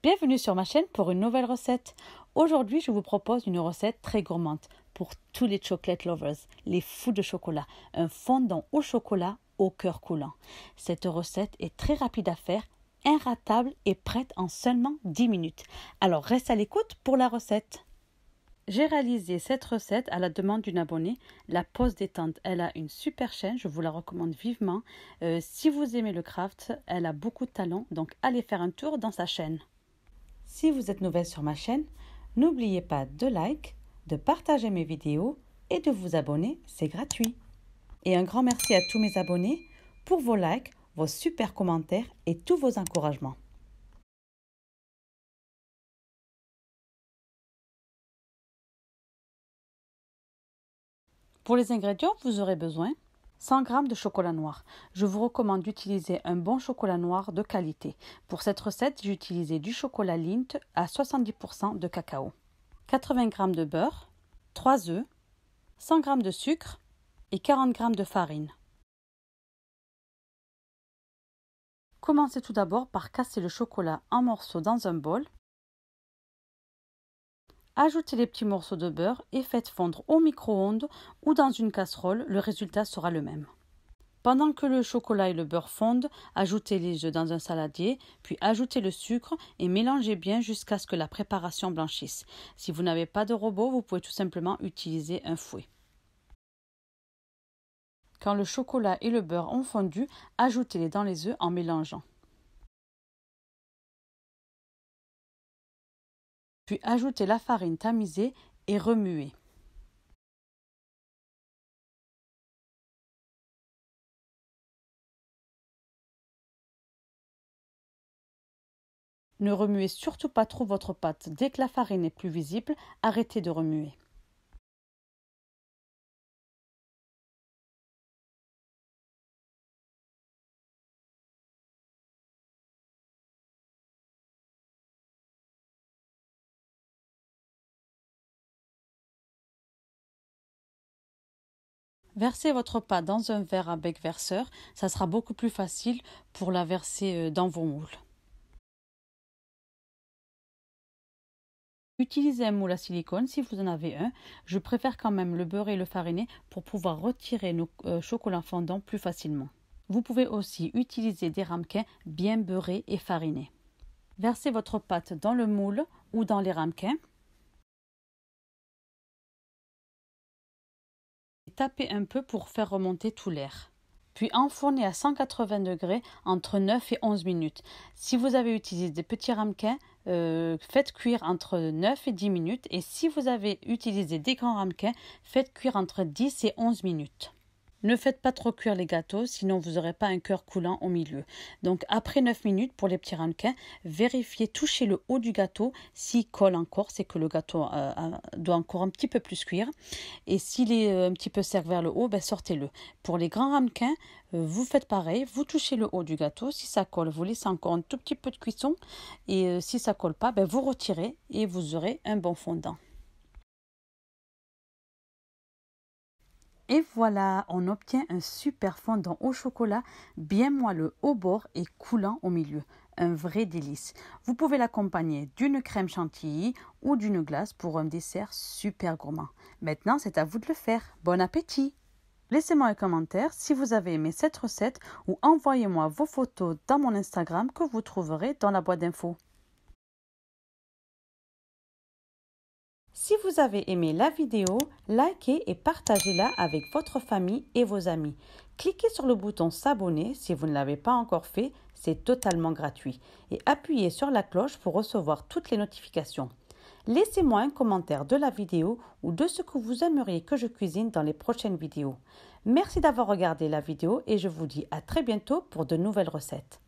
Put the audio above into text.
Bienvenue sur ma chaîne pour une nouvelle recette. Aujourd'hui, je vous propose une recette très gourmande pour tous les chocolate lovers, les fous de chocolat. Un fondant au chocolat au cœur coulant. Cette recette est très rapide à faire, inratable et prête en seulement 10 minutes. Alors reste à l'écoute pour la recette. J'ai réalisé cette recette à la demande d'une abonnée, La Pause Détente. Elle a une super chaîne, je vous la recommande vivement. Si vous aimez le craft, elle a beaucoup de talent, donc allez faire un tour dans sa chaîne. Si vous êtes nouvelle sur ma chaîne, n'oubliez pas de like, de partager mes vidéos et de vous abonner, c'est gratuit. Et un grand merci à tous mes abonnés pour vos likes, vos super commentaires et tous vos encouragements. Pour les ingrédients, vous aurez besoin 100 g de chocolat noir. Je vous recommande d'utiliser un bon chocolat noir de qualité. Pour cette recette, j'ai utilisé du chocolat Lindt à 70% de cacao. 80 g de beurre, 3 œufs, 100 g de sucre et 40 g de farine. Commencez tout d'abord par casser le chocolat en morceaux dans un bol. Ajoutez les petits morceaux de beurre et faites fondre au micro-ondes ou dans une casserole, le résultat sera le même. Pendant que le chocolat et le beurre fondent, ajoutez les œufs dans un saladier, puis ajoutez le sucre et mélangez bien jusqu'à ce que la préparation blanchisse. Si vous n'avez pas de robot, vous pouvez tout simplement utiliser un fouet. Quand le chocolat et le beurre ont fondu, ajoutez-les dans les œufs en mélangeant. Puis ajoutez la farine tamisée et remuez. Ne remuez surtout pas trop votre pâte. Dès que la farine est plus visible, arrêtez de remuer. Versez votre pâte dans un verre à bec verseur, ça sera beaucoup plus facile pour la verser dans vos moules. Utilisez un moule à silicone si vous en avez un. Je préfère quand même le beurre et le fariner pour pouvoir retirer nos chocolats fondants plus facilement. Vous pouvez aussi utiliser des ramequins bien beurrés et farinés. Versez votre pâte dans le moule ou dans les ramequins. Tapez un peu pour faire remonter tout l'air. Puis enfournez à 180 degrés entre 9 et 11 minutes. Si vous avez utilisé des petits ramequins, faites cuire entre 9 et 10 minutes. Et si vous avez utilisé des grands ramequins, faites cuire entre 10 et 11 minutes. Ne faites pas trop cuire les gâteaux, sinon vous n'aurez pas un cœur coulant au milieu. Donc après 9 minutes pour les petits ramequins, vérifiez, touchez le haut du gâteau. S'il colle encore, c'est que le gâteau doit encore un petit peu plus cuire. Et s'il est un petit peu sec vers le haut, sortez-le. Pour les grands ramequins, vous faites pareil, vous touchez le haut du gâteau. Si ça colle, vous laissez encore un tout petit peu de cuisson. Et si ça colle pas, vous retirez et vous aurez un bon fondant. Et voilà, on obtient un super fondant au chocolat, bien moelleux au bord et coulant au milieu. Un vrai délice. Vous pouvez l'accompagner d'une crème chantilly ou d'une glace pour un dessert super gourmand. Maintenant, c'est à vous de le faire. Bon appétit! Laissez-moi un commentaire si vous avez aimé cette recette ou envoyez-moi vos photos dans mon Instagram que vous trouverez dans la boîte d'infos. Si vous avez aimé la vidéo, likez et partagez-la avec votre famille et vos amis. Cliquez sur le bouton s'abonner si vous ne l'avez pas encore fait, c'est totalement gratuit. Et appuyez sur la cloche pour recevoir toutes les notifications. Laissez-moi un commentaire de la vidéo ou de ce que vous aimeriez que je cuisine dans les prochaines vidéos. Merci d'avoir regardé la vidéo et je vous dis à très bientôt pour de nouvelles recettes.